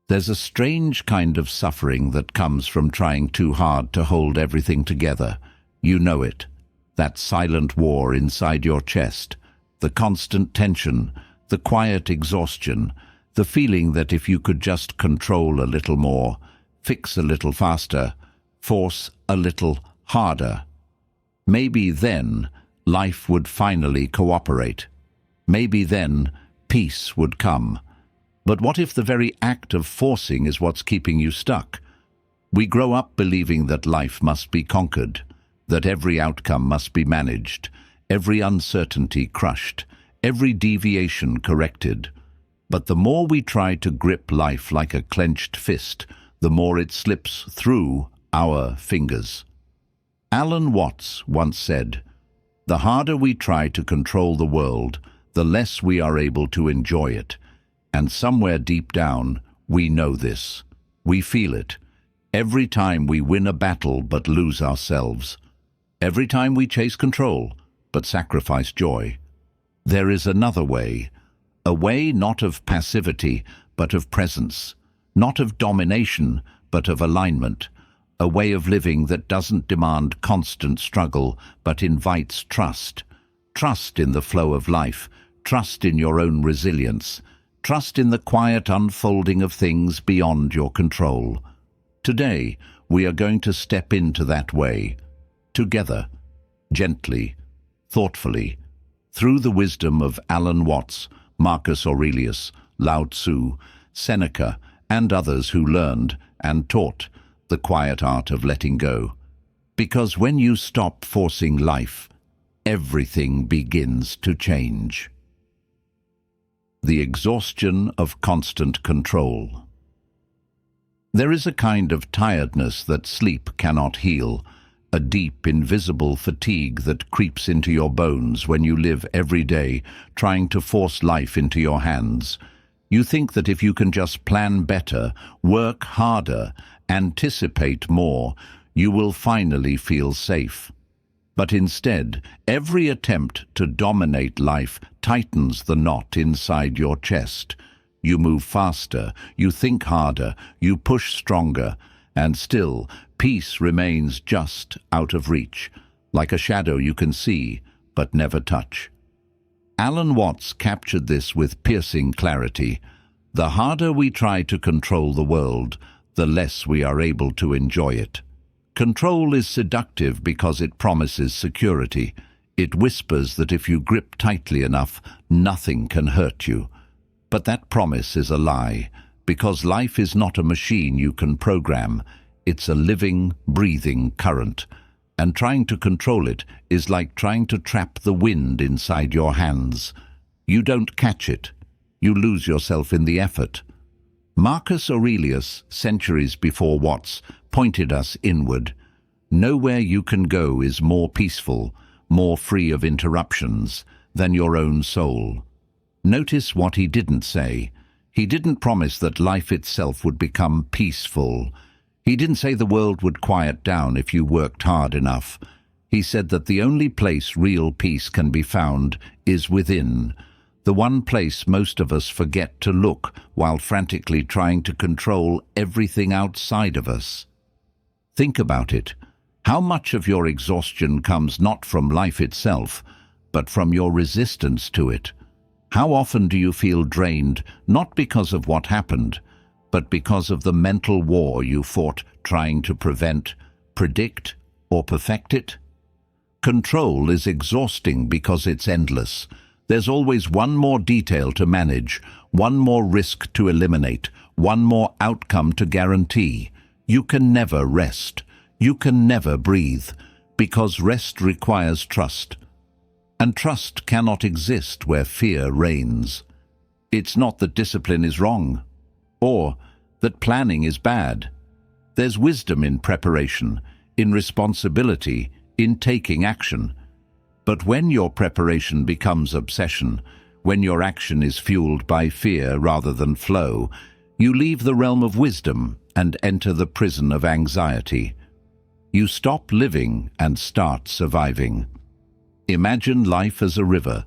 There's a strange kind of suffering that comes from trying too hard to hold everything together. You know it. That silent war inside your chest, the constant tension, the quiet exhaustion, the feeling that if you could just control a little more, fix a little faster, force a little harder, maybe then life would finally cooperate. Maybe then peace would come. But what if the very act of forcing is what's keeping you stuck? We grow up believing that life must be conquered, that every outcome must be managed, every uncertainty crushed, every deviation corrected. But the more we try to grip life like a clenched fist, the more it slips through our fingers. Alan Watts once said, "The harder we try to control the world, the less we are able to enjoy it." And somewhere deep down, we know this. We feel it. Every time we win a battle but lose ourselves. Every time we chase control but sacrifice joy. There is another way. A way not of passivity but of presence. Not of domination but of alignment. A way of living that doesn't demand constant struggle but invites trust. Trust in the flow of life. Trust in your own resilience. Trust in the quiet unfolding of things beyond your control. Today, we are going to step into that way, together, gently, thoughtfully, through the wisdom of Alan Watts, Marcus Aurelius, Lao Tzu, Seneca, and others who learned and taught the quiet art of letting go. Because when you stop forcing life, everything begins to change. The exhaustion of constant control. There is a kind of tiredness that sleep cannot heal, a deep, invisible fatigue that creeps into your bones when you live every day trying to force life into your hands. You think that if you can just plan better, work harder, anticipate more, you will finally feel safe. But instead, every attempt to dominate life tightens the knot inside your chest. You move faster, you think harder, you push stronger, and still, peace remains just out of reach, like a shadow you can see but never touch. Alan Watts captured this with piercing clarity. The harder we try to control the world, the less we are able to enjoy it. Control is seductive because it promises security. It whispers that if you grip tightly enough, nothing can hurt you. But that promise is a lie, because life is not a machine you can program. It's a living, breathing current. And trying to control it is like trying to trap the wind inside your hands. You don't catch it. You lose yourself in the effort. Marcus Aurelius, centuries before Watts, pointed us inward. Nowhere you can go is more peaceful, more free of interruptions, than your own soul. Notice what he didn't say. He didn't promise that life itself would become peaceful. He didn't say the world would quiet down if you worked hard enough. He said that the only place real peace can be found is within, the one place most of us forget to look while frantically trying to control everything outside of us. Think about it. How much of your exhaustion comes not from life itself, but from your resistance to it? How often do you feel drained, not because of what happened, but because of the mental war you fought trying to prevent, predict, or perfect it? Control is exhausting because it's endless. There's always one more detail to manage, one more risk to eliminate, one more outcome to guarantee. You can never rest. You can never breathe, because rest requires trust. And trust cannot exist where fear reigns. It's not that discipline is wrong, or that planning is bad. There's wisdom in preparation, in responsibility, in taking action. But when your preparation becomes obsession, when your action is fueled by fear rather than flow, you leave the realm of wisdom and enter the prison of anxiety. You stop living and start surviving. Imagine life as a river.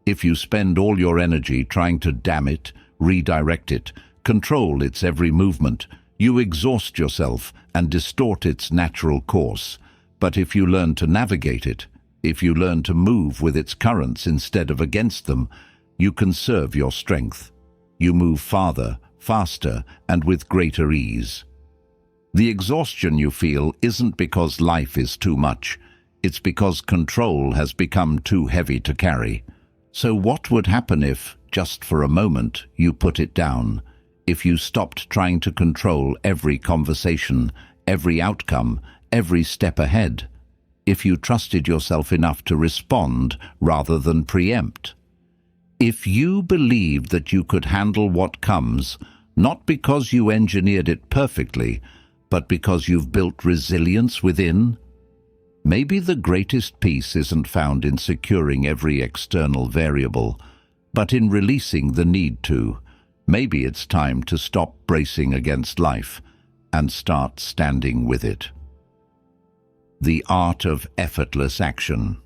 If you spend all your energy trying to dam it, redirect it, control its every movement. You exhaust yourself and distort its natural course. But if you learn to navigate it, if you learn to move with its currents instead of against them, you conserve your strength. You move farther, faster, and with greater ease. The exhaustion you feel isn't because life is too much. It's because control has become too heavy to carry. So what would happen if, just for a moment, you put it down? If you stopped trying to control every conversation, every outcome, every step ahead? If you trusted yourself enough to respond rather than preempt? If you believed that you could handle what comes, not because you engineered it perfectly, but because you've built resilience within? Maybe the greatest peace isn't found in securing every external variable, but in releasing the need to. Maybe it's time to stop bracing against life and start standing with it. The art of effortless action.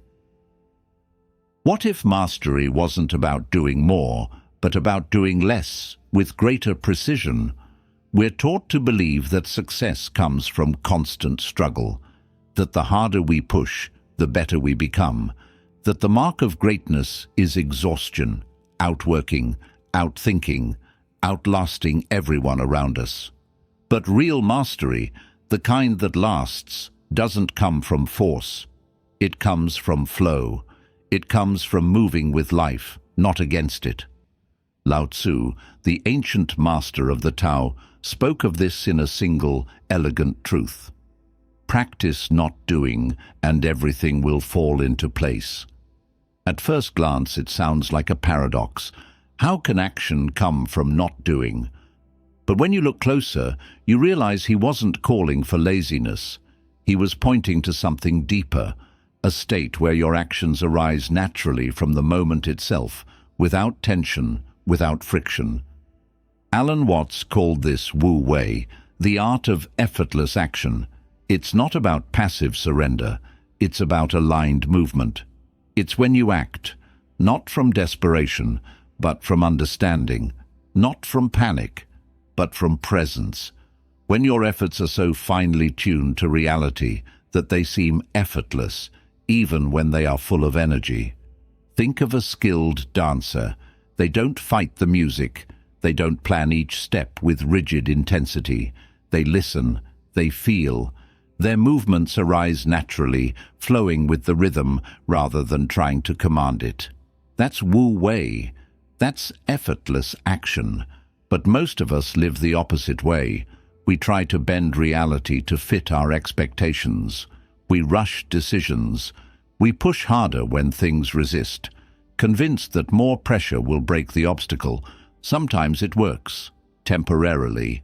What if mastery wasn't about doing more, but about doing less, with greater precision? We're taught to believe that success comes from constant struggle, that the harder we push, the better we become, that the mark of greatness is exhaustion, outworking, outthinking, outlasting everyone around us. But real mastery, the kind that lasts, doesn't come from force. It comes from flow. It comes from moving with life, not against it. Lao Tzu, the ancient master of the Tao, spoke of this in a single, elegant truth. Practice not doing, and everything will fall into place. At first glance, it sounds like a paradox. How can action come from not doing? But when you look closer, you realize he wasn't calling for laziness. He was pointing to something deeper, a state where your actions arise naturally from the moment itself, without tension, without friction. Alan Watts called this Wu Wei, the art of effortless action. It's not about passive surrender, it's about aligned movement. It's when you act, not from desperation, but from understanding, not from panic, but from presence. When your efforts are so finely tuned to reality that they seem effortless, even when they are full of energy. Think of a skilled dancer. They don't fight the music. They don't plan each step with rigid intensity. They listen. They feel. Their movements arise naturally, flowing with the rhythm rather than trying to command it. That's Wu Wei. That's effortless action. But most of us live the opposite way. We try to bend reality to fit our expectations. We rush decisions. We push harder when things resist, convinced that more pressure will break the obstacle. Sometimes it works, temporarily.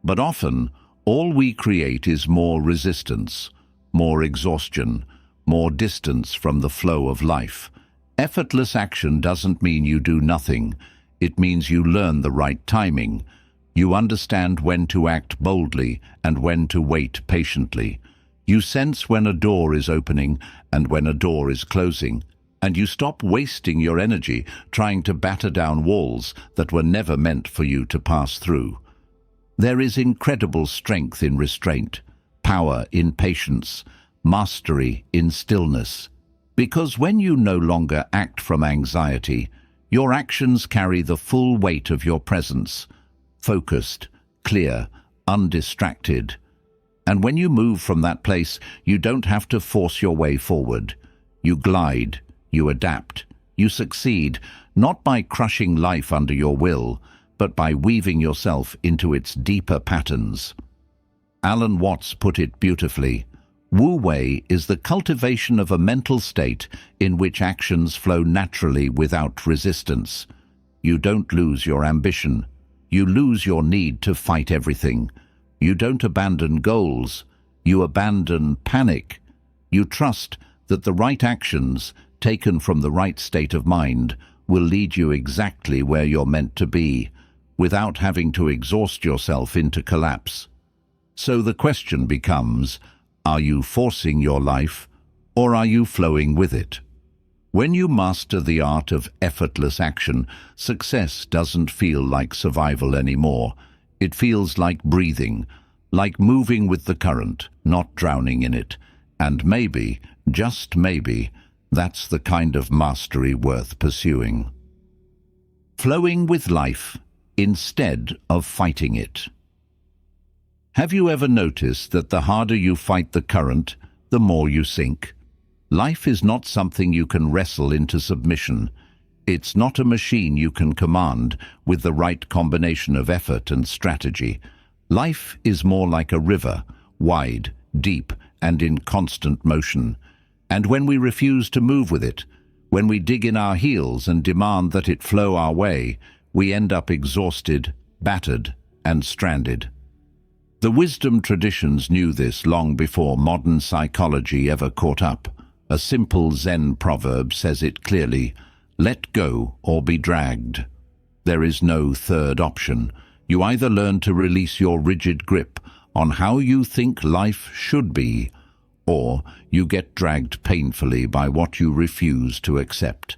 But often, all we create is more resistance, more exhaustion, more distance from the flow of life. Effortless action doesn't mean you do nothing. It means you learn the right timing. You understand when to act boldly and when to wait patiently. You sense when a door is opening and when a door is closing, and you stop wasting your energy trying to batter down walls that were never meant for you to pass through. There is incredible strength in restraint, power in patience, mastery in stillness. Because when you no longer act from anxiety, your actions carry the full weight of your presence, focused, clear, undistracted. And when you move from that place, you don't have to force your way forward. You glide, you adapt, you succeed, not by crushing life under your will, but by weaving yourself into its deeper patterns. Alan Watts put it beautifully. Wu Wei is the cultivation of a mental state in which actions flow naturally without resistance. You don't lose your ambition. You lose your need to fight everything. You don't abandon goals. You abandon panic. You trust that the right actions, taken from the right state of mind, will lead you exactly where you're meant to be, without having to exhaust yourself into collapse. So the question becomes, are you forcing your life, or are you flowing with it? When you master the art of effortless action, success doesn't feel like survival anymore. It feels like breathing, like moving with the current, not drowning in it. And maybe, just maybe, that's the kind of mastery worth pursuing. Flowing with life instead of fighting it. Have you ever noticed that the harder you fight the current, the more you sink? Life is not something you can wrestle into submission. It's not a machine you can command with the right combination of effort and strategy. Life is more like a river, wide, deep, and in constant motion. And when we refuse to move with it, when we dig in our heels and demand that it flow our way, we end up exhausted, battered, and stranded. The wisdom traditions knew this long before modern psychology ever caught up. A simple Zen proverb says it clearly: let go or be dragged. There is no third option. You either learn to release your rigid grip on how you think life should be, or you get dragged painfully by what you refuse to accept.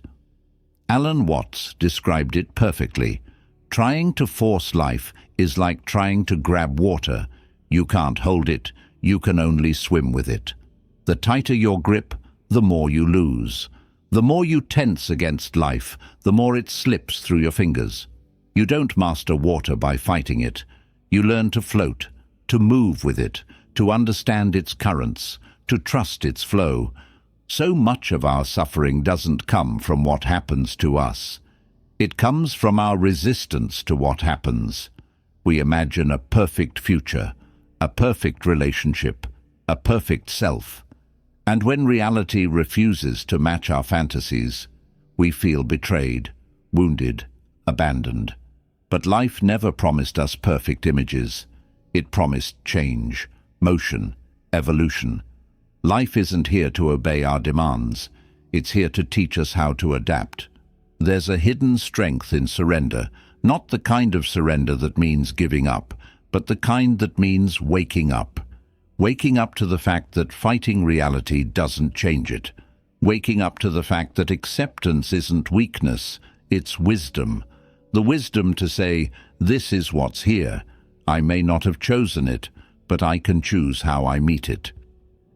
Alan Watts described it perfectly. Trying to force life is like trying to grab water. You can't hold it, you can only swim with it. The tighter your grip, the more you lose. The more you tense against life, the more it slips through your fingers. You don't master water by fighting it. You learn to float, to move with it, to understand its currents, to trust its flow. So much of our suffering doesn't come from what happens to us. It comes from our resistance to what happens. We imagine a perfect future, a perfect relationship, a perfect self. And when reality refuses to match our fantasies, we feel betrayed, wounded, abandoned. But life never promised us perfect images. It promised change, motion, evolution. Life isn't here to obey our demands. It's here to teach us how to adapt. There's a hidden strength in surrender, not the kind of surrender that means giving up, but the kind that means waking up. Waking up to the fact that fighting reality doesn't change it. Waking up to the fact that acceptance isn't weakness, it's wisdom. The wisdom to say, this is what's here. I may not have chosen it, but I can choose how I meet it.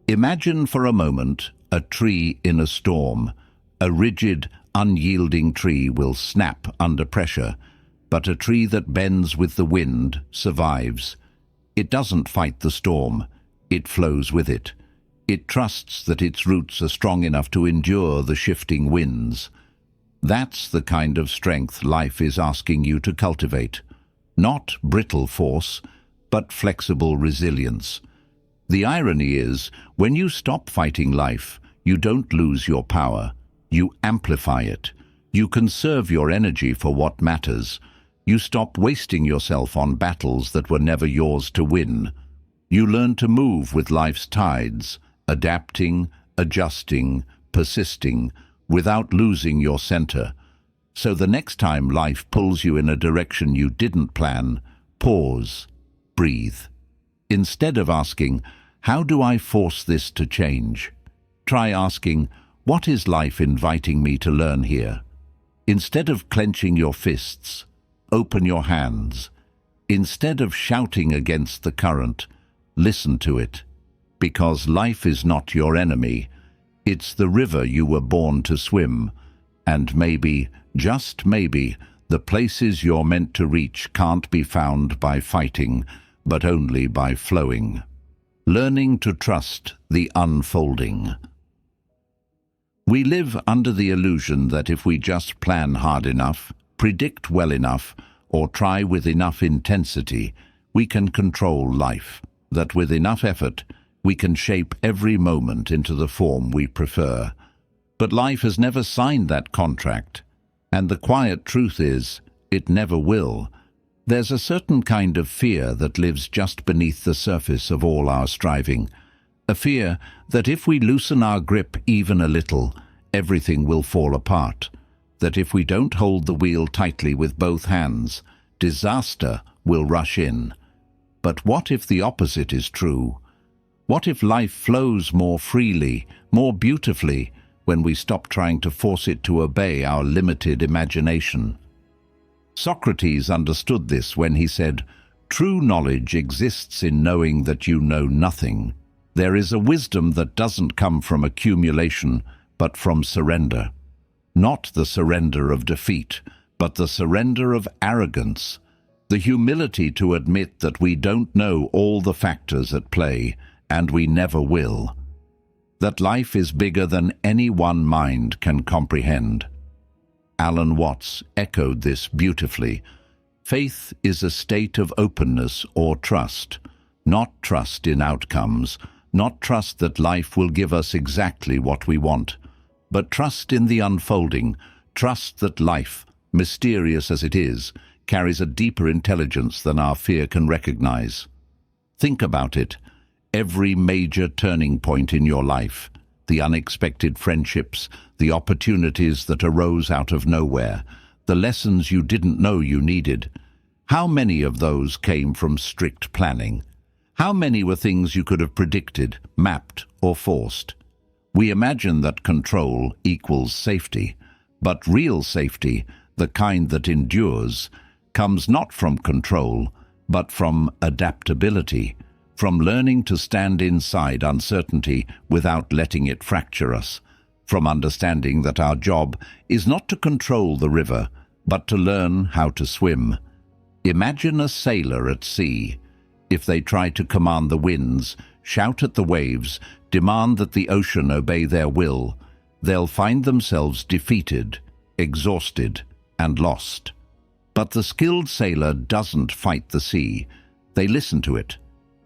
Imagine for a moment a tree in a storm. A rigid, unyielding tree will snap under pressure, but a tree that bends with the wind survives. It doesn't fight the storm. It flows with it. It trusts that its roots are strong enough to endure the shifting winds. That's the kind of strength life is asking you to cultivate. Not brittle force, but flexible resilience. The irony is, when you stop fighting life, you don't lose your power. You amplify it. You conserve your energy for what matters. You stop wasting yourself on battles that were never yours to win. You learn to move with life's tides, adapting, adjusting, persisting, without losing your center. So the next time life pulls you in a direction you didn't plan, pause, breathe. Instead of asking, how do I force this to change? Try asking, what is life inviting me to learn here? Instead of clenching your fists, open your hands. Instead of shouting against the current, listen to it, because life is not your enemy. It's the river you were born to swim, and maybe, just maybe, the places you're meant to reach can't be found by fighting, but only by flowing. Learning to trust the unfolding. We live under the illusion that if we just plan hard enough, predict well enough, or try with enough intensity, we can control life. That with enough effort, we can shape every moment into the form we prefer. But life has never signed that contract, and the quiet truth is, it never will. There's a certain kind of fear that lives just beneath the surface of all our striving. A fear that if we loosen our grip even a little, everything will fall apart. That if we don't hold the wheel tightly with both hands, disaster will rush in. But what if the opposite is true? What if life flows more freely, more beautifully, when we stop trying to force it to obey our limited imagination. Socrates understood this when he said, "True knowledge exists in knowing that you know nothing. There is a wisdom that doesn't come from accumulation, but from surrender. Not the surrender of defeat, but the surrender of arrogance. The humility to admit that we don't know all the factors at play, and we never will. That life is bigger than any one mind can comprehend." Alan Watts echoed this beautifully. Faith is a state of openness or trust, not trust in outcomes, not trust that life will give us exactly what we want, but trust in the unfolding, trust that life, mysterious as it is, carries a deeper intelligence than our fear can recognize. Think about it. Every major turning point in your life, the unexpected friendships, the opportunities that arose out of nowhere, the lessons you didn't know you needed. How many of those came from strict planning? How many were things you could have predicted, mapped, or forced? We imagine that control equals safety, but real safety, the kind that endures, comes not from control, but from adaptability, from learning to stand inside uncertainty without letting it fracture us, from understanding that our job is not to control the river, but to learn how to swim. Imagine a sailor at sea. If they try to command the winds, shout at the waves, demand that the ocean obey their will, they'll find themselves defeated, exhausted, and lost. But the skilled sailor doesn't fight the sea. They listen to it.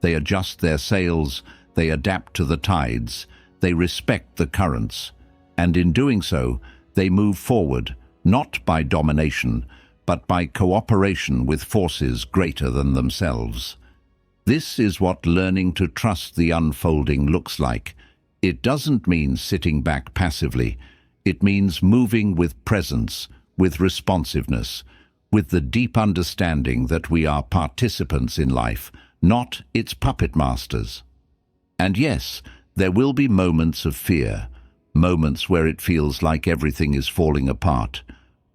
They adjust their sails, they adapt to the tides, they respect the currents, and in doing so, they move forward, not by domination, but by cooperation with forces greater than themselves. This is what learning to trust the unfolding looks like. It doesn't mean sitting back passively. It means moving with presence, with responsiveness, with the deep understanding that we are participants in life, not its puppet masters. And yes, there will be moments of fear, moments where it feels like everything is falling apart,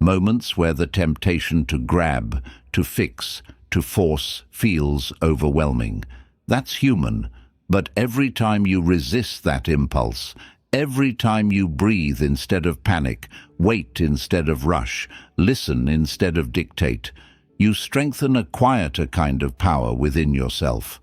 moments where the temptation to grab, to fix, to force feels overwhelming. That's human, but every time you resist that impulse, every time you breathe instead of panic, wait instead of rush, listen instead of dictate, you strengthen a quieter kind of power within yourself,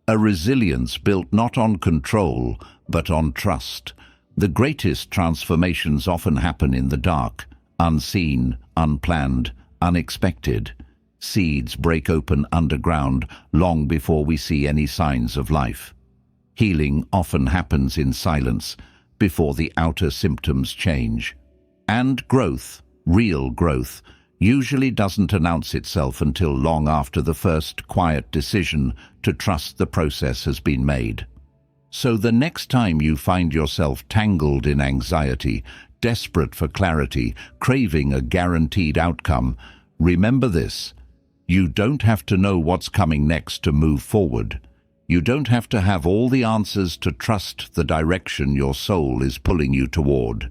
a resilience built not on control, but on trust. The greatest transformations often happen in the dark, unseen, unplanned, unexpected. Seeds break open underground long before we see any signs of life. Healing often happens in silence, before the outer symptoms change. And growth, real growth, usually doesn't announce itself until long after the first quiet decision to trust the process has been made. So the next time you find yourself tangled in anxiety, desperate for clarity, craving a guaranteed outcome, remember this: you don't have to know what's coming next to move forward. You don't have to have all the answers to trust the direction your soul is pulling you toward.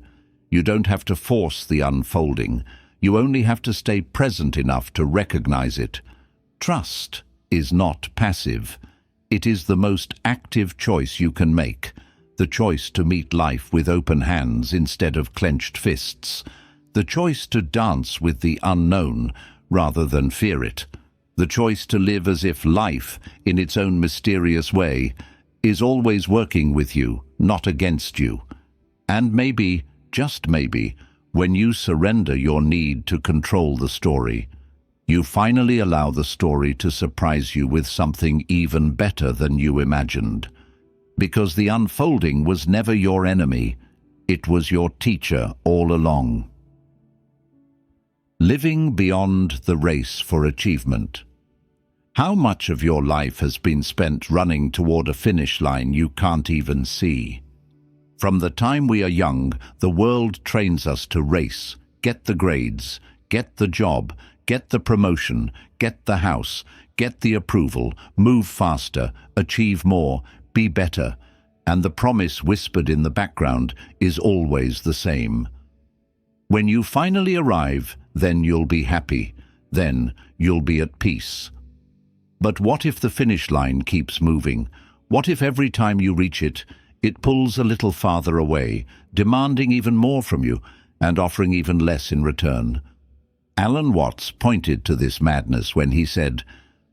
You don't have to force the unfolding. You only have to stay present enough to recognize it. Trust is not passive. It is the most active choice you can make, the choice to meet life with open hands instead of clenched fists, the choice to dance with the unknown rather than fear it, the choice to live as if life, in its own mysterious way, is always working with you, not against you. And maybe, just maybe, when you surrender your need to control the story, you finally allow the story to surprise you with something even better than you imagined. Because the unfolding was never your enemy, it was your teacher all along. Living beyond the race for achievement. How much of your life has been spent running toward a finish line you can't even see? From the time we are young, the world trains us to race, get the grades, get the job, get the promotion, get the house, get the approval, move faster, achieve more, be better. and the promise whispered in the background is always the same. When you finally arrive, then you'll be happy, then you'll be at peace. But what if the finish line keeps moving? What if every time you reach it, it pulls a little farther away, demanding even more from you and offering even less in return? Alan Watts pointed to this madness when he said,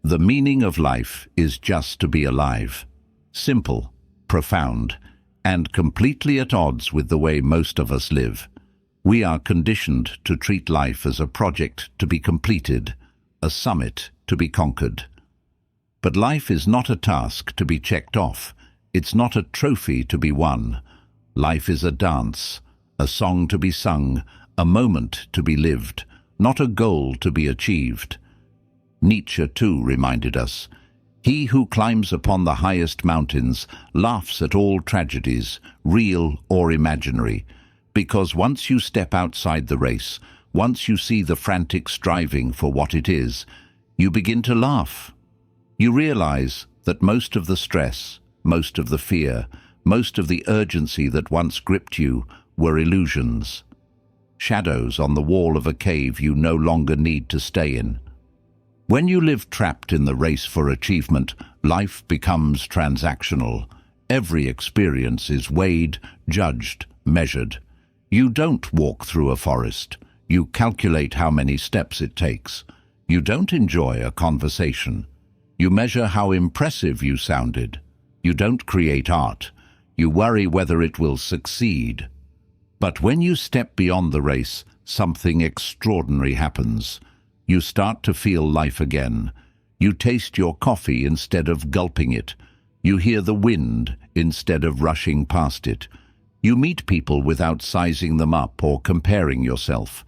"The meaning of life is just to be alive." Simple, profound, and completely at odds with the way most of us live. We are conditioned to treat life as a project to be completed, a summit to be conquered. But life is not a task to be checked off. It's not a trophy to be won. Life is a dance, a song to be sung, a moment to be lived, not a goal to be achieved. Nietzsche too reminded us, "He who climbs upon the highest mountains laughs at all tragedies, real or imaginary, because once you step outside the race, once you see the frantic striving for what it is, you begin to laugh. You realize that most of the stress, most of the fear, most of the urgency that once gripped you were illusions. Shadows on the wall of a cave you no longer need to stay in." When you live trapped in the race for achievement, life becomes transactional. Every experience is weighed, judged, measured. You don't walk through a forest. You calculate how many steps it takes. You don't enjoy a conversation. You measure how impressive you sounded. You don't create art. You worry whether it will succeed. But when you step beyond the race, something extraordinary happens. You start to feel life again. You taste your coffee instead of gulping it. You hear the wind instead of rushing past it. You meet people without sizing them up or comparing yourself.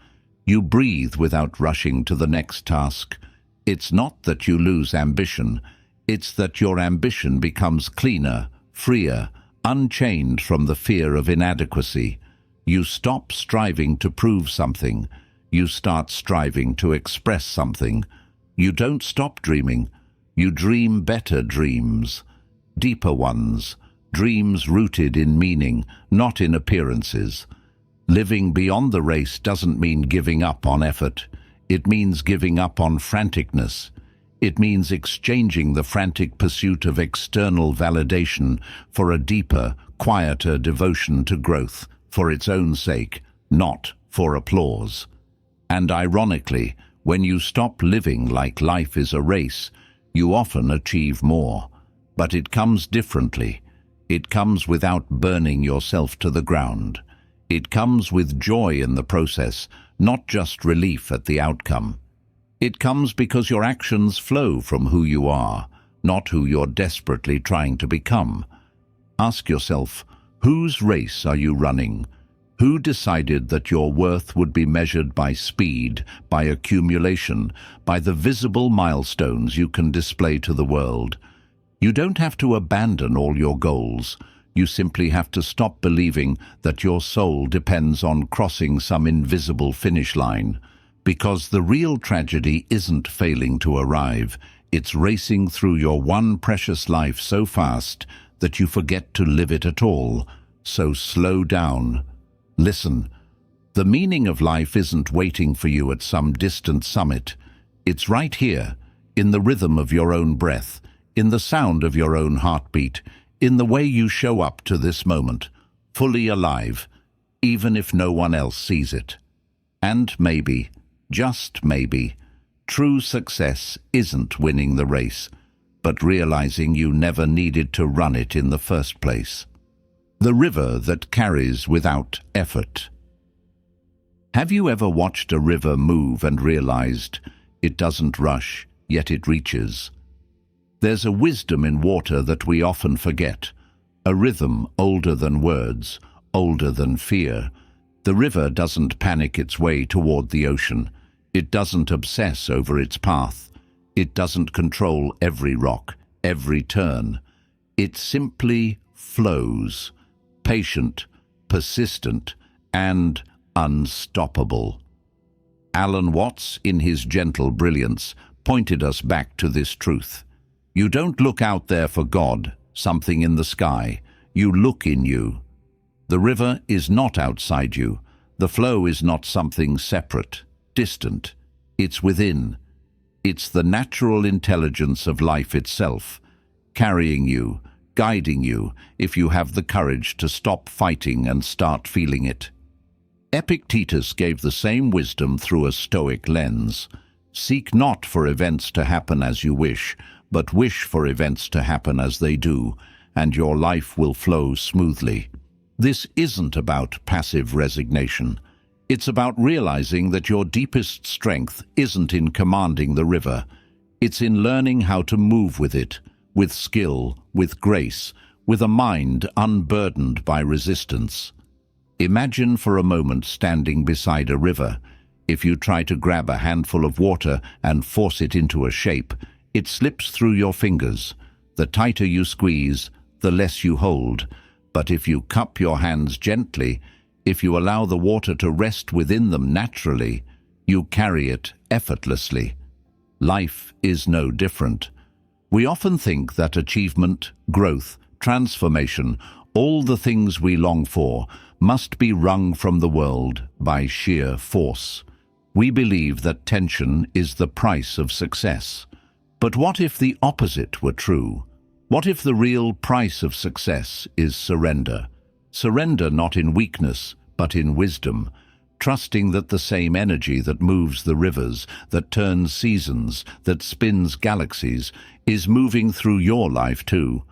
You breathe without rushing to the next task. It's not that you lose ambition. It's that your ambition becomes cleaner, freer, unchained from the fear of inadequacy. You stop striving to prove something. You start striving to express something. You don't stop dreaming. You dream better dreams, deeper ones, dreams rooted in meaning, not in appearances. Living beyond the race doesn't mean giving up on effort. It means giving up on franticness. It means exchanging the frantic pursuit of external validation for a deeper, quieter devotion to growth, for its own sake, not for applause. And ironically, when you stop living like life is a race, you often achieve more. But it comes differently. It comes without burning yourself to the ground. It comes with joy in the process, not just relief at the outcome. It comes because your actions flow from who you are, not who you're desperately trying to become. Ask yourself, whose race are you running? Who decided that your worth would be measured by speed, by accumulation, by the visible milestones you can display to the world? You don't have to abandon all your goals. You simply have to stop believing that your soul depends on crossing some invisible finish line. Because the real tragedy isn't failing to arrive. It's racing through your one precious life so fast that you forget to live it at all. So slow down. Listen. The meaning of life isn't waiting for you at some distant summit. It's right here, in the rhythm of your own breath, in the sound of your own heartbeat, in the way you show up to this moment, fully alive, even if no one else sees it. And maybe, just maybe, true success isn't winning the race, but realizing you never needed to run it in the first place. The river that carries without effort. Have you ever watched a river move and realized it doesn't rush, yet it reaches? There's a wisdom in water that we often forget, a rhythm older than words, older than fear. The river doesn't panic its way toward the ocean. It doesn't obsess over its path. It doesn't control every rock, every turn. It simply flows, patient, persistent, and unstoppable. Alan Watts, in his gentle brilliance, pointed us back to this truth. You don't look out there for God, something in the sky. you look in you. The river is not outside you. The flow is not something separate, distant. It's within. It's the natural intelligence of life itself, carrying you, guiding you, if you have the courage to stop fighting and start feeling it. Epictetus gave the same wisdom through a Stoic lens. Seek not for events to happen as you wish, but wish for events to happen as they do, and your life will flow smoothly. This isn't about passive resignation. It's about realizing that your deepest strength isn't in commanding the river. It's in learning how to move with it, with skill, with grace, with a mind unburdened by resistance. Imagine for a moment standing beside a river. If you try to grab a handful of water and force it into a shape, it slips through your fingers. The tighter you squeeze, the less you hold. But if you cup your hands gently, if you allow the water to rest within them naturally, you carry it effortlessly. Life is no different. We often think that achievement, growth, transformation, all the things we long for, must be wrung from the world by sheer force. We believe that tension is the price of success. But what if the opposite were true? What if the real price of success is surrender? Surrender not in weakness, but in wisdom, trusting that the same energy that moves the rivers, that turns seasons, that spins galaxies, is moving through your life too.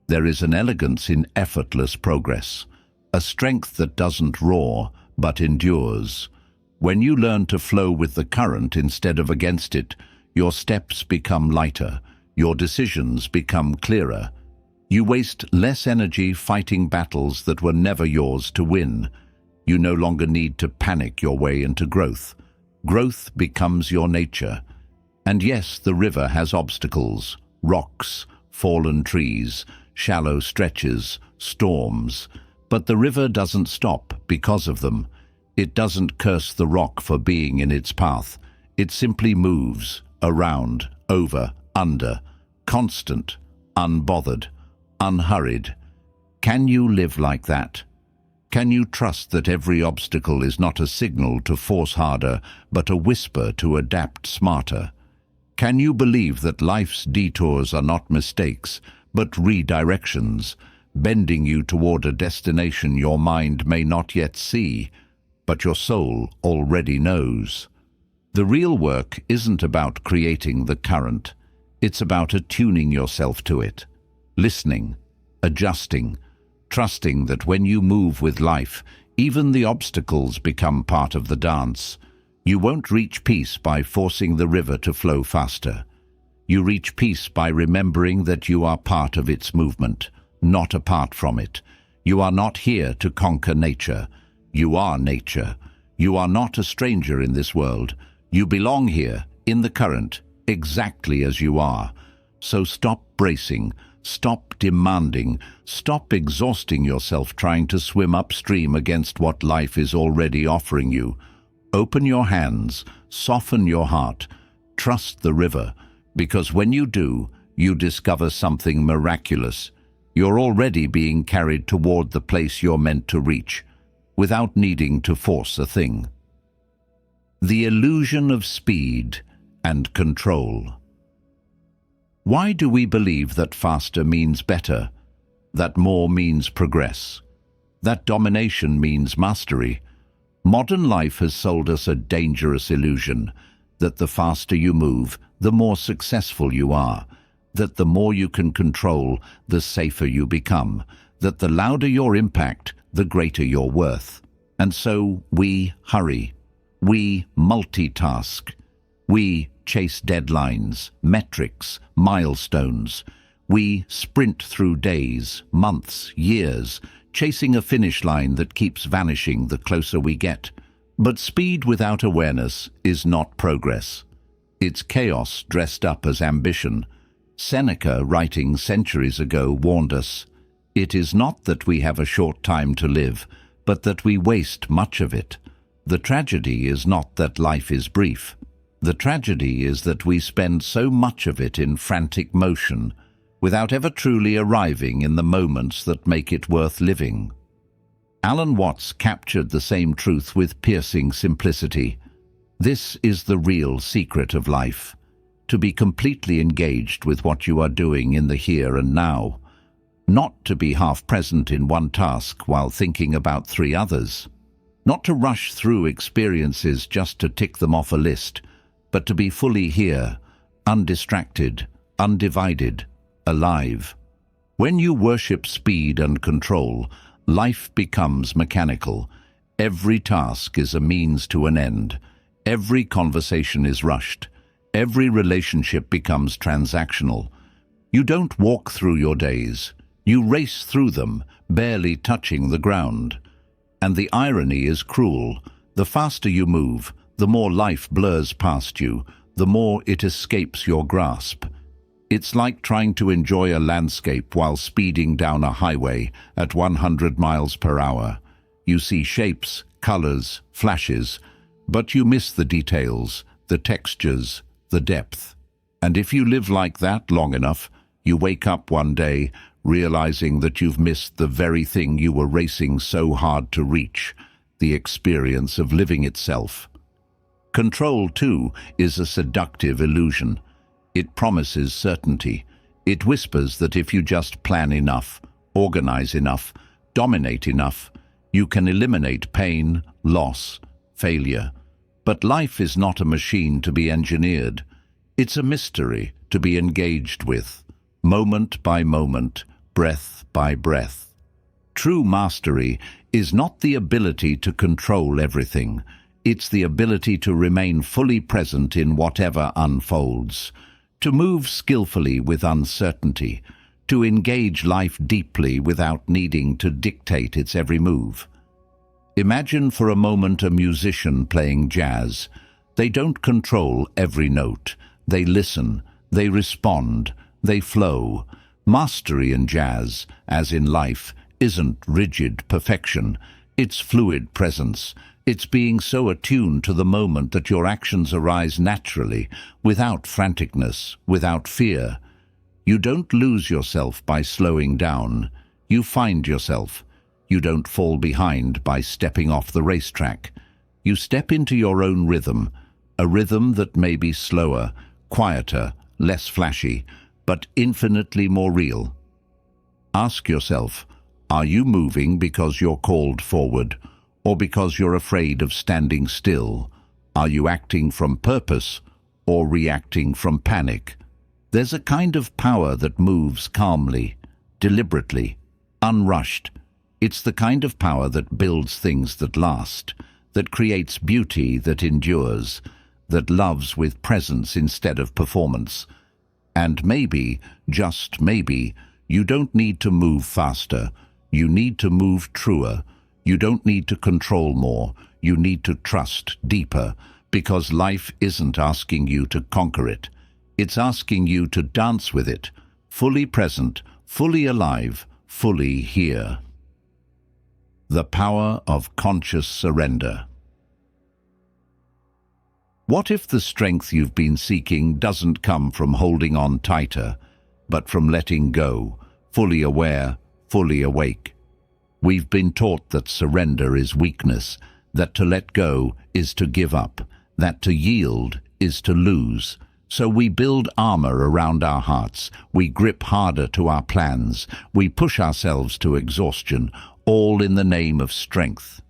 There is an elegance in effortless progress, a strength that doesn't roar, but endures. When you learn to flow with the current instead of against it, your steps become lighter, your decisions become clearer. You waste less energy fighting battles that were never yours to win. You no longer need to panic your way into growth. Growth becomes your nature. And yes, the river has obstacles, rocks, fallen trees, shallow stretches, storms. But the river doesn't stop because of them. It doesn't curse the rock for being in its path. It simply moves, around, over, under, constant, unbothered, unhurried. Can you live like that? Can you trust that every obstacle is not a signal to force harder, but a whisper to adapt smarter? Can you believe that life's detours are not mistakes, but redirections, bending you toward a destination your mind may not yet see, but your soul already knows? The real work isn't about creating the current. It's about attuning yourself to it, listening, adjusting, trusting that when you move with life, even the obstacles become part of the dance. You won't reach peace by forcing the river to flow faster. You reach peace by remembering that you are part of its movement, not apart from it. You are not here to conquer nature. You are nature. You are not a stranger in this world. You belong here, in the current, exactly as you are. So stop bracing, stop demanding, stop exhausting yourself trying to swim upstream against what life is already offering you. Open your hands, soften your heart, trust the river, because when you do, you discover something miraculous. You're already being carried toward the place you're meant to reach, without needing to force a thing. The illusion of speed and control. Why do we believe that faster means better, that more means progress, that domination means mastery? Modern life has sold us a dangerous illusion, that the faster you move, the more successful you are, that the more you can control, the safer you become, that the louder your impact, the greater your worth. And so we hurry. We multitask. We chase deadlines, metrics, milestones. We sprint through days, months, years, chasing a finish line that keeps vanishing the closer we get. But speed without awareness is not progress. It's chaos dressed up as ambition. Seneca, writing centuries ago, warned us, "It is not that we have a short time to live, but that we waste much of it." The tragedy is not that life is brief. The tragedy is that we spend so much of it in frantic motion. without ever truly arriving in the moments that make it worth living. Alan Watts captured the same truth with piercing simplicity. This is the real secret of life, to be completely engaged with what you are doing in the here and now, not to be half present in one task while thinking about 3 others, not to rush through experiences just to tick them off a list, but to be fully here, undistracted, undivided, alive. When you worship speed and control, life becomes mechanical. Every task is a means to an end. Every conversation is rushed. Every relationship becomes transactional. You don't walk through your days. You race through them, barely touching the ground. And the irony is cruel. The faster you move, the more life blurs past you, the more it escapes your grasp. It's like trying to enjoy a landscape while speeding down a highway at 100 miles per hour. You see shapes, colors, flashes, but you miss the details, the textures, the depth. And if you live like that long enough, you wake up one day realizing that you've missed the very thing you were racing so hard to reach, the experience of living itself. Control, too, is a seductive illusion. It promises certainty. It whispers that if you just plan enough, organize enough, dominate enough, you can eliminate pain, loss, failure. But life is not a machine to be engineered. It's a mystery to be engaged with, moment by moment, breath by breath. True mastery is not the ability to control everything. It's the ability to remain fully present in whatever unfolds, to move skillfully with uncertainty, to engage life deeply without needing to dictate its every move. Imagine for a moment a musician playing jazz. They don't control every note. They listen, they respond, they flow. Mastery in jazz, as in life, isn't rigid perfection. It's fluid presence. It's being so attuned to the moment that your actions arise naturally, without franticness, without fear. You don't lose yourself by slowing down. You find yourself. You don't fall behind by stepping off the racetrack. You step into your own rhythm, a rhythm that may be slower, quieter, less flashy, but infinitely more real. Ask yourself, are you moving because you're called forward, or because you're afraid of standing still? Are you acting from purpose, or reacting from panic? There's a kind of power that moves calmly, deliberately, unrushed. It's the kind of power that builds things that last, that creates beauty that endures, that loves with presence instead of performance. And maybe, just maybe, you don't need to move faster. You need to move truer. You don't need to control more. You need to trust deeper, because life isn't asking you to conquer it. It's asking you to dance with it, fully present, fully alive, fully here. The power of conscious surrender. What if the strength you've been seeking doesn't come from holding on tighter, but from letting go, fully aware, fully awake? We've been taught that surrender is weakness, that to let go is to give up, that to yield is to lose. So we build armor around our hearts, we grip harder to our plans, we push ourselves to exhaustion, all in the name of strength.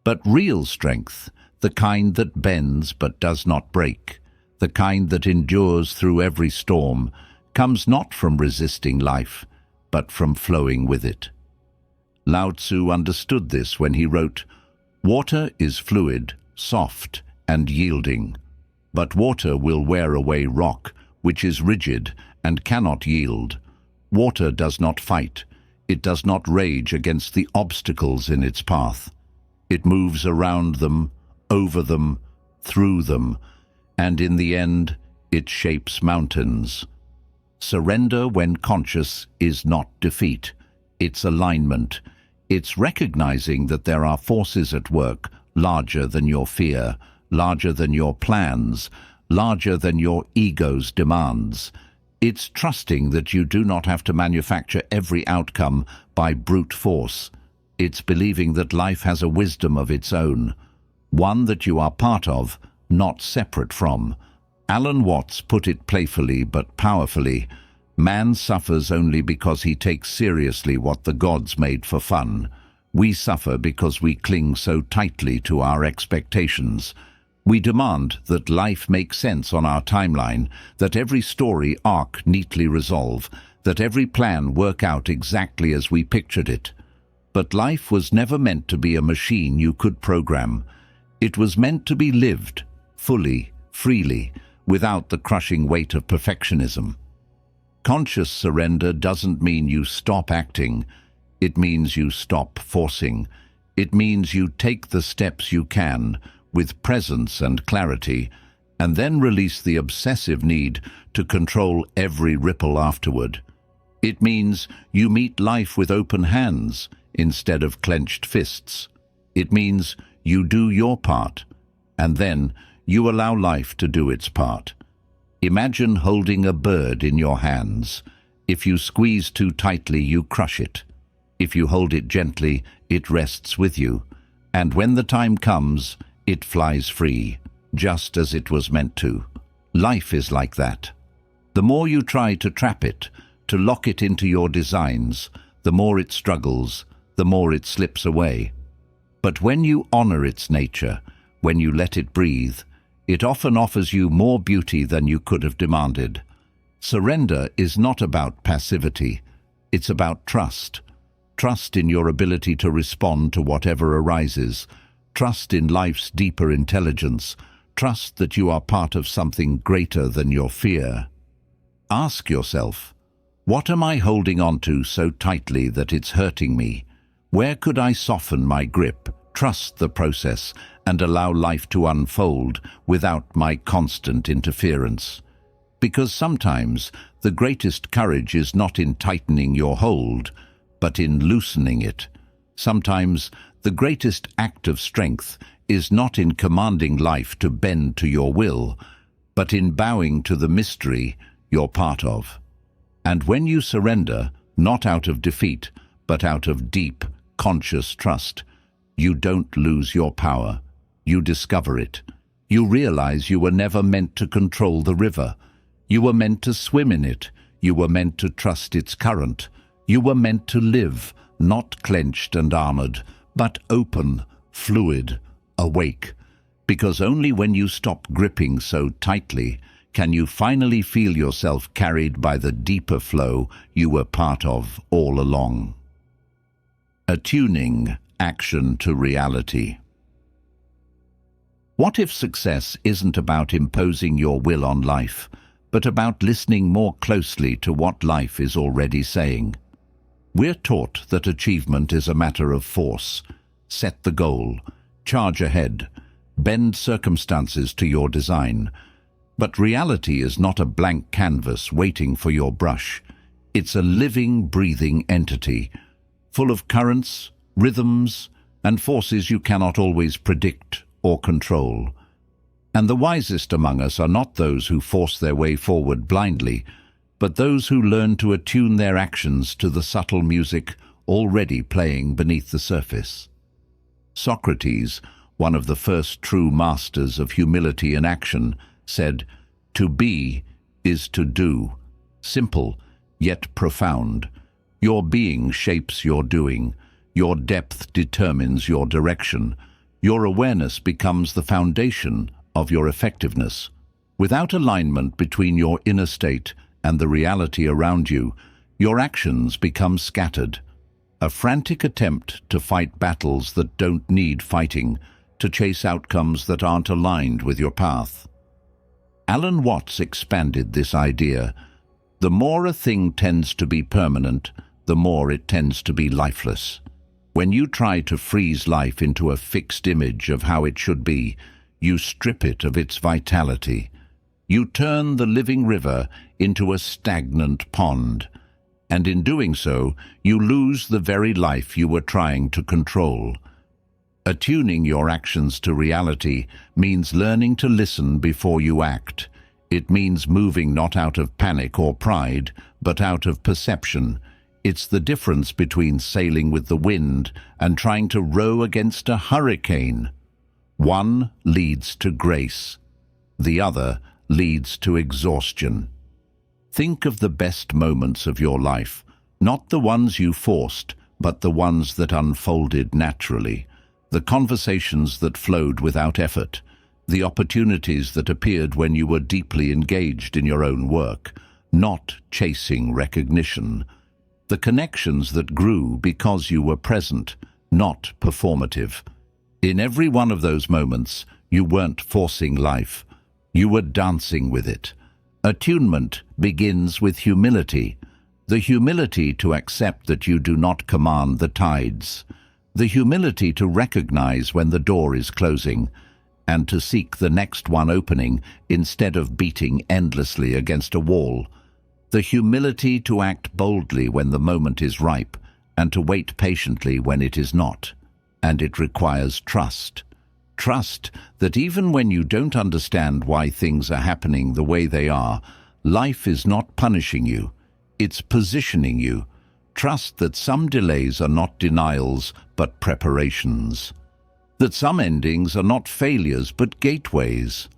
But real strength, the kind that bends but does not break, the kind that endures through every storm, comes not from resisting life, but from flowing with it. Lao Tzu understood this when he wrote, "Water is fluid, soft, and yielding, but water will wear away rock, which is rigid and cannot yield. Water does not fight. It does not rage against the obstacles in its path. It moves around them, over them, through them, and in the end, it shapes mountains." Surrender, when conscious, is not defeat. It's alignment. It's recognizing that there are forces at work larger than your fear, larger than your plans, larger than your ego's demands. It's trusting that you do not have to manufacture every outcome by brute force. It's believing that life has a wisdom of its own, one that you are part of, not separate from. Alan Watts put it playfully but powerfully: man suffers only because he takes seriously what the gods made for fun. We suffer because we cling so tightly to our expectations. We demand that life make sense on our timeline, that every story arc neatly resolve, that every plan work out exactly as we pictured it. But life was never meant to be a machine you could program. It was meant to be lived, fully, freely, without the crushing weight of perfectionism. Conscious surrender doesn't mean you stop acting. It means you stop forcing. It means you take the steps you can, with presence and clarity, and then release the obsessive need to control every ripple afterward. It means you meet life with open hands instead of clenched fists. It means you do your part, and then you allow life to do its part. Imagine holding a bird in your hands. If you squeeze too tightly, you crush it. If you hold it gently, it rests with you. And when the time comes, it flies free, just as it was meant to. Life is like that. The more you try to trap it, to lock it into your designs, the more it struggles, the more it slips away. But when you honor its nature, when you let it breathe, it often offers you more beauty than you could have demanded. Surrender is not about passivity. It's about trust. Trust in your ability to respond to whatever arises. Trust in life's deeper intelligence. Trust that you are part of something greater than your fear. Ask yourself, what am I holding on to so tightly that it's hurting me? Where could I soften my grip, trust the process, and allow life to unfold without my constant interference? Because sometimes the greatest courage is not in tightening your hold, but in loosening it. Sometimes the greatest act of strength is not in commanding life to bend to your will, but in bowing to the mystery you're part of. And when you surrender, not out of defeat, but out of deep, conscious trust, you don't lose your power. You discover it. You realize you were never meant to control the river. You were meant to swim in it. You were meant to trust its current. You were meant to live, not clenched and armored, but open, fluid, awake. Because only when you stop gripping so tightly can you finally feel yourself carried by the deeper flow you were part of all along. Attuning action to reality. What if success isn't about imposing your will on life, but about listening more closely to what life is already saying? We're taught that achievement is a matter of force. Set the goal, charge ahead, bend circumstances to your design. But reality is not a blank canvas waiting for your brush. It's a living, breathing entity, full of currents, rhythms, and forces you cannot always predict or control. And the wisest among us are not those who force their way forward blindly, but those who learn to attune their actions to the subtle music already playing beneath the surface. Socrates, one of the first true masters of humility in action, said, "To be is to do." Simple, yet profound. Your being shapes your doing. Your depth determines your direction. Your awareness becomes the foundation of your effectiveness. Without alignment between your inner state and the reality around you, your actions become scattered. A frantic attempt to fight battles that don't need fighting, to chase outcomes that aren't aligned with your path. Alan Watts expanded this idea. The more a thing tends to be permanent, the more it tends to be lifeless. When you try to freeze life into a fixed image of how it should be, you strip it of its vitality. You turn the living river into a stagnant pond, and in doing so, you lose the very life you were trying to control. Attuning your actions to reality means learning to listen before you act. It means moving not out of panic or pride, but out of perception. It's the difference between sailing with the wind and trying to row against a hurricane. One leads to grace. The other leads to exhaustion. Think of the best moments of your life, not the ones you forced, but the ones that unfolded naturally, the conversations that flowed without effort, the opportunities that appeared when you were deeply engaged in your own work, not chasing recognition, the connections that grew because you were present, not performative. In every one of those moments, you weren't forcing life. You were dancing with it. Attunement begins with humility. The humility to accept that you do not command the tides. The humility to recognize when the door is closing, and to seek the next one opening instead of beating endlessly against a wall. The humility to act boldly when the moment is ripe, and to wait patiently when it is not. And it requires trust. Trust that even when you don't understand why things are happening the way they are, life is not punishing you. It's positioning you. Trust that some delays are not denials, but preparations. That some endings are not failures, but gateways.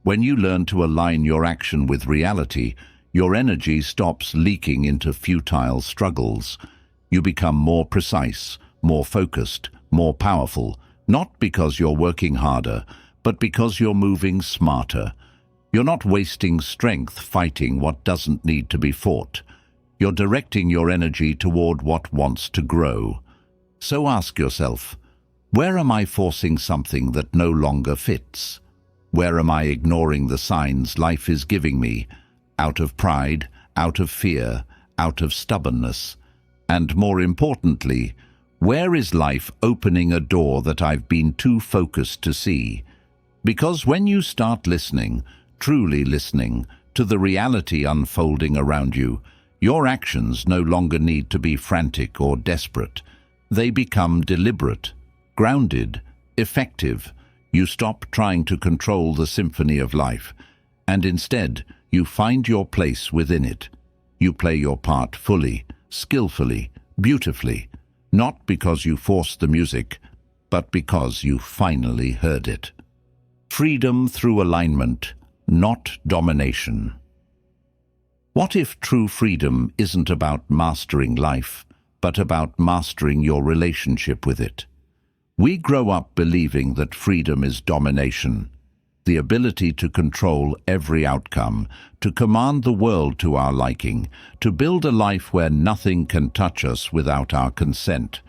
When you learn to align your action with reality, your energy stops leaking into futile struggles. You become more precise, more focused, more powerful, not because you're working harder, but because you're moving smarter. You're not wasting strength fighting what doesn't need to be fought. You're directing your energy toward what wants to grow. So ask yourself, where am I forcing something that no longer fits? Where am I ignoring the signs life is giving me? Out of pride, out of fear, out of stubbornness. And more importantly, where is life opening a door that I've been too focused to see? Because when you start listening, truly listening, to the reality unfolding around you, your actions no longer need to be frantic or desperate. They become deliberate, grounded, effective. You stop trying to control the symphony of life, and instead you find your place within it. You play your part fully, skillfully, beautifully, not because you forced the music, but because you finally heard it. Freedom through alignment, not domination. What if true freedom isn't about mastering life, but about mastering your relationship with it? We grow up believing that freedom is domination, the ability to control every outcome, to command the world to our liking, to build a life where nothing can touch us without our consent.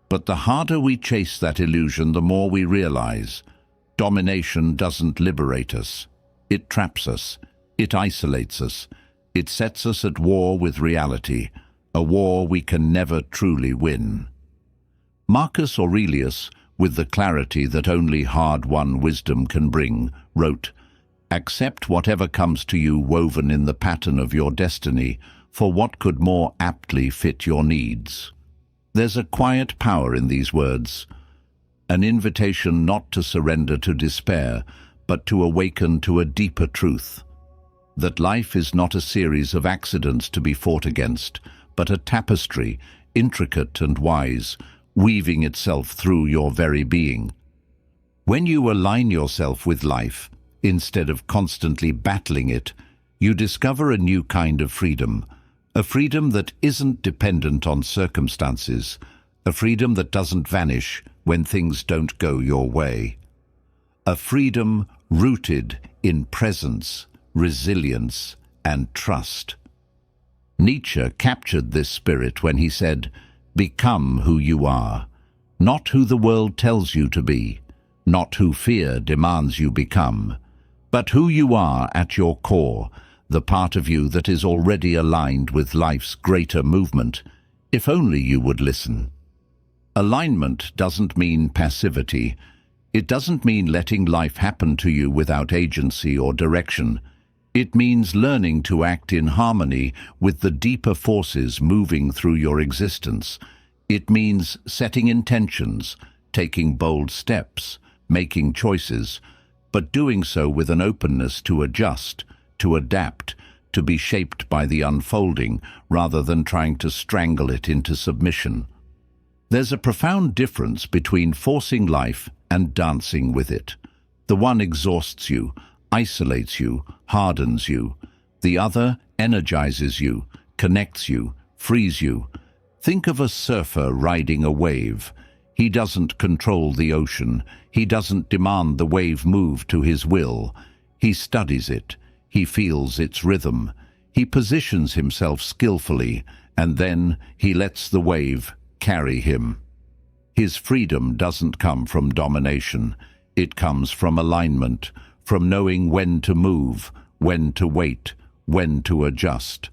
But the harder we chase that illusion, the more we realize domination doesn't liberate us. It traps us. It isolates us. It sets us at war with reality, a war we can never truly win. Marcus Aurelius, with the clarity that only hard-won wisdom can bring, wrote, "Accept whatever comes to you woven in the pattern of your destiny, for what could more aptly fit your needs?" There's a quiet power in these words, an invitation not to surrender to despair, but to awaken to a deeper truth, that life is not a series of accidents to be fought against, but a tapestry, intricate and wise, weaving itself through your very being. When you align yourself with life, instead of constantly battling it, you discover a new kind of freedom, a freedom that isn't dependent on circumstances, a freedom that doesn't vanish when things don't go your way, a freedom rooted in presence, resilience, and trust. Nietzsche captured this spirit when he said, "Become who you are, not who the world tells you to be, not who fear demands you become, but who you are at your core, the part of you that is already aligned with life's greater movement, if only you would listen." Alignment doesn't mean passivity. It doesn't mean letting life happen to you without agency or direction. It means learning to act in harmony with the deeper forces moving through your existence. It means setting intentions, taking bold steps, making choices, but doing so with an openness to adjust, to adapt, to be shaped by the unfolding, rather than trying to strangle it into submission. There's a profound difference between forcing life and dancing with it. The one exhausts you, isolates you, hardens you. The other energizes you, connects you, frees you. Think of a surfer riding a wave. He doesn't control the ocean. He doesn't demand the wave move to his will. He studies it. He feels its rhythm. He positions himself skillfully, and then he lets the wave carry him. His freedom doesn't come from domination. It comes from alignment, from knowing when to move, when to wait, when to adjust.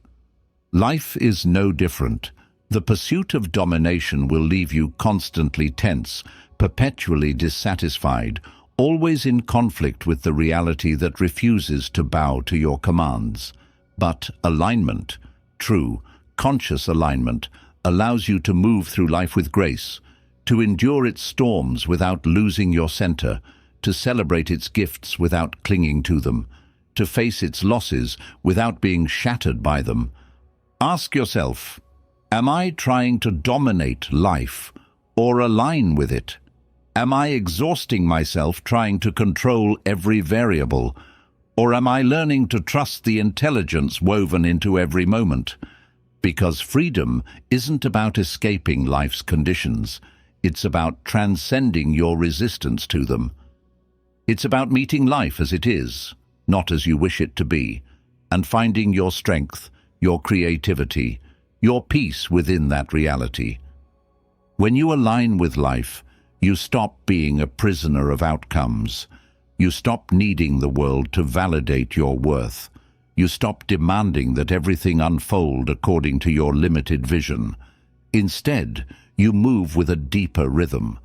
Life is no different. The pursuit of domination will leave you constantly tense, perpetually dissatisfied, always in conflict with the reality that refuses to bow to your commands. But alignment, true, conscious alignment, allows you to move through life with grace, to endure its storms without losing your center, to celebrate its gifts without clinging to them, to face its losses without being shattered by them. Ask yourself, am I trying to dominate life or align with it? Am I exhausting myself trying to control every variable? Or am I learning to trust the intelligence woven into every moment? Because freedom isn't about escaping life's conditions. It's about transcending your resistance to them. It's about meeting life as it is, not as you wish it to be, and finding your strength, your creativity, your peace within that reality. When you align with life, you stop being a prisoner of outcomes. You stop needing the world to validate your worth. You stop demanding that everything unfold according to your limited vision. Instead, you move with a deeper rhythm,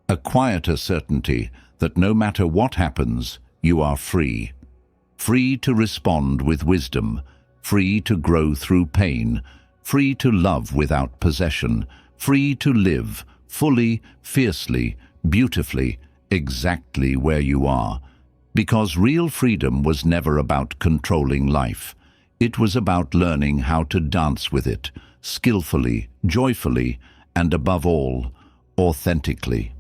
a quieter certainty that no matter what happens, you are free. Free to respond with wisdom, free to grow through pain, free to love without possession, free to live fully, fiercely, beautifully, exactly where you are. Because real freedom was never about controlling life. It was about learning how to dance with it, skillfully, joyfully, and above all, authentically.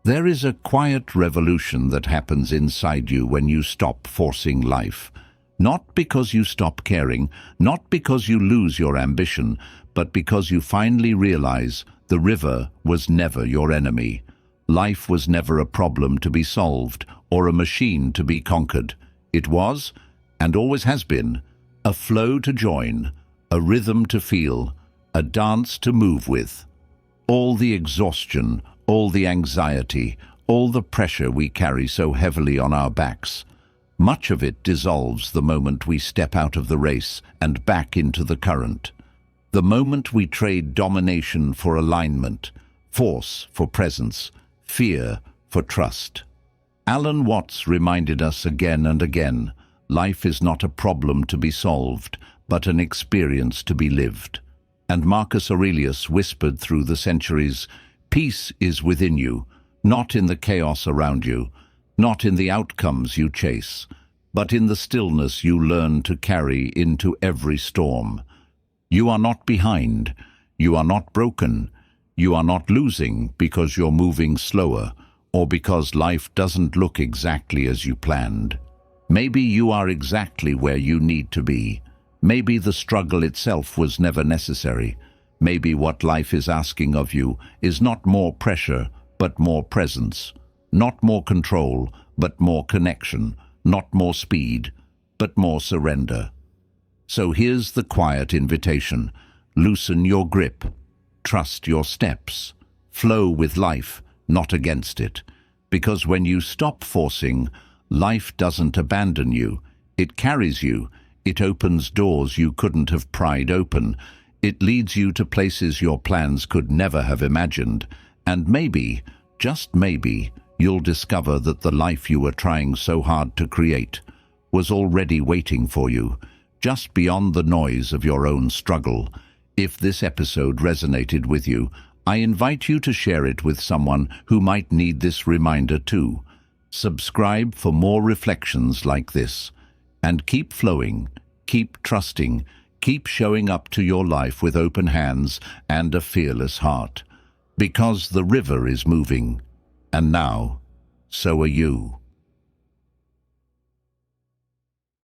There is a quiet revolution that happens inside you when you stop forcing life. Not because you stop caring, not because you lose your ambition, but because you finally realize the river was never your enemy. Life was never a problem to be solved or a machine to be conquered. It was, and always has been, a flow to join, a rhythm to feel, a dance to move with. All the exhaustion, all the anxiety, all the pressure we carry so heavily on our backs, much of it dissolves the moment we step out of the race and back into the current. The moment we trade domination for alignment, force for presence, fear for trust. Alan Watts reminded us again and again, life is not a problem to be solved, but an experience to be lived. And Marcus Aurelius whispered through the centuries, peace is within you, not in the chaos around you, not in the outcomes you chase, but in the stillness you learn to carry into every storm. You are not behind, you are not broken, you are not losing because you're moving slower or because life doesn't look exactly as you planned. Maybe you are exactly where you need to be. Maybe the struggle itself was never necessary. Maybe what life is asking of you is not more pressure, but more presence. Not more control, but more connection. Not more speed, but more surrender. So here's the quiet invitation. Loosen your grip. Trust your steps. Flow with life, not against it. Because when you stop forcing, life doesn't abandon you. It carries you. It opens doors you couldn't have pried open. It leads you to places your plans could never have imagined. And maybe, just maybe, you'll discover that the life you were trying so hard to create was already waiting for you, just beyond the noise of your own struggle. If this episode resonated with you, I invite you to share it with someone who might need this reminder too. Subscribe for more reflections like this. And keep flowing, keep trusting, keep showing up to your life with open hands and a fearless heart. Because the river is moving, and now, so are you.